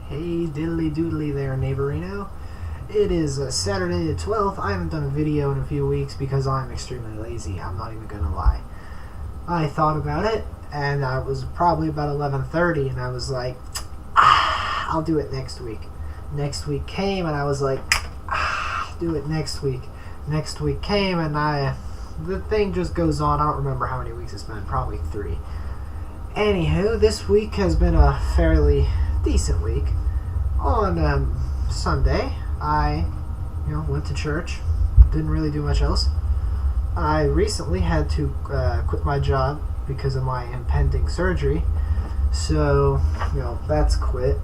Hey diddly doodly there, neighborino. It is Saturday the 12th. I haven't done a video in a few weeks because I'm extremely lazy. I'm not even gonna lie. I thought about it, and it was probably about 11:30, and I was like, I'll do it next week. Next week came, and I was like, do it next week. Next week came, and the thing just goes on. I don't remember how many weeks it's been. Probably 3. Anywho, this week has been a fairly decent week. On Sunday, I went to church. Didn't really do much else. I recently had to quit my job because of my impending surgery. So, that's quit.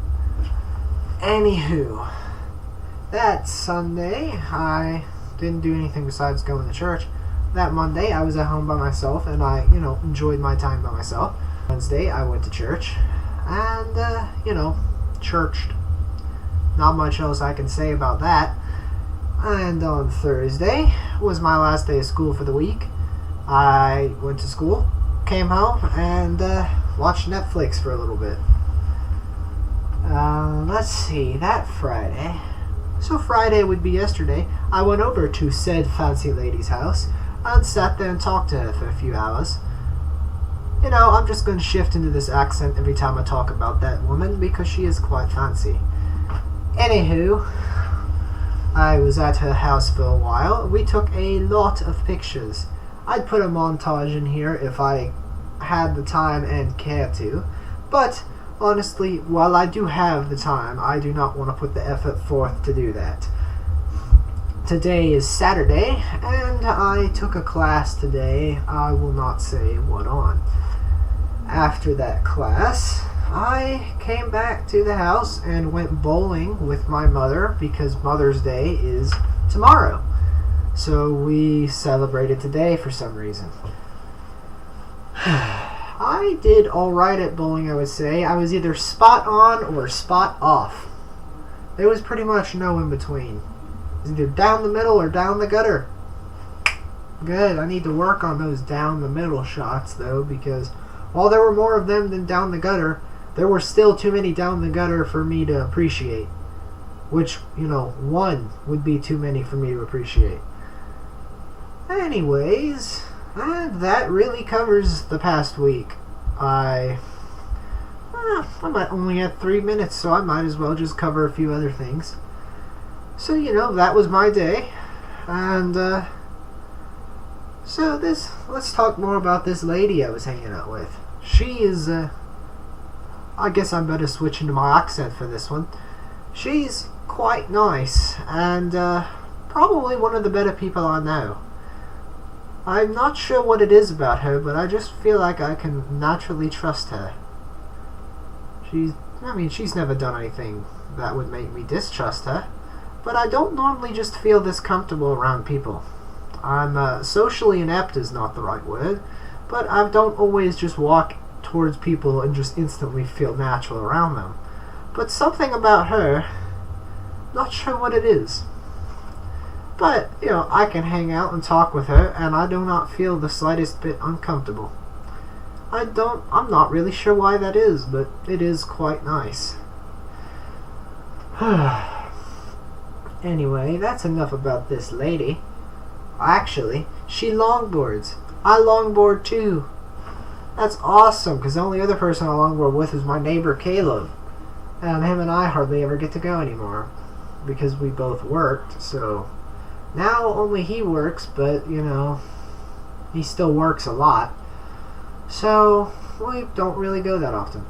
Anywho, that Sunday, I didn't do anything besides going to church. That Monday, I was at home by myself, and I, enjoyed my time by myself. Wednesday, I went to church, and, churched. Not much else I can say about that. And on Thursday was my last day of school for the week. I went to school, came home, and watched Netflix for a little bit. Let's see, that Friday. So Friday would be yesterday. I went over to said fancy lady's house and sat there and talked to her for a few hours. I'm just going to shift into this accent every time I talk about that woman because she is quite fancy. Anywho, I was at her house for a while. We took a lot of pictures. I'd put a montage in here if I had the time and care to. But, honestly, while I do have the time, I do not want to put the effort forth to do that. Today is Saturday, and I took a class today. I will not say what on. After that class, I came back to the house and went bowling with my mother because Mother's Day is tomorrow. So we celebrated today for some reason. I did alright at bowling, I would say. I was either spot on or spot off. There was pretty much no in between. It was either down the middle or down the gutter. Good, I need to work on those down the middle shots though, because while there were more of them than down the gutter, there were still too many down the gutter for me to appreciate. Which, one would be too many for me to appreciate. Anyways, and that really covers the past week. I'm only at 3 minutes, so I might as well just cover a few other things. So, that was my day. And, let's talk more about this lady I was hanging out with. She is, I guess I'm better switch into my accent for this one. She's quite nice, and probably one of the better people I know. I'm not sure what it is about her, but I just feel like I can naturally trust her. She's never done anything that would make me distrust her, but I don't normally just feel this comfortable around people. I'm socially inept is not the right word, but I don't always just walk towards people and just instantly feel natural around them. But something about her, not sure what it is. But, I can hang out and talk with her, and I do not feel the slightest bit uncomfortable. I'm not really sure why that is, but it is quite nice. Anyway, that's enough about this lady. Actually, she longboards. I longboard too. That's awesome, because the only other person I longboard with is my neighbor Caleb. And him and I hardly ever get to go anymore, because we both worked, so now only he works, but, he still works a lot. So, we don't really go that often.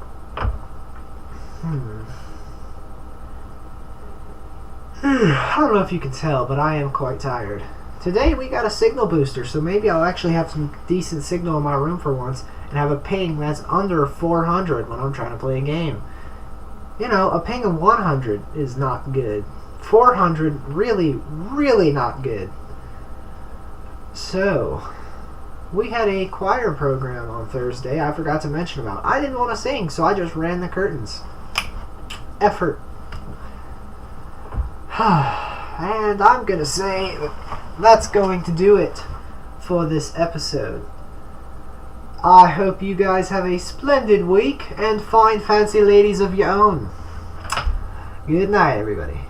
I don't know if you can tell, but I am quite tired. Today we got a signal booster, so maybe I'll actually have some decent signal in my room for once and have a ping that's under 400 when I'm trying to play a game. A ping of 100 is not good. 400, really, really not good. So, we had a choir program on Thursday I forgot to mention about. I didn't want to sing, so I just ran the curtains. Effort. And I'm going to say that's going to do it for this episode. I hope you guys have a splendid week and find fancy ladies of your own. Good night, everybody.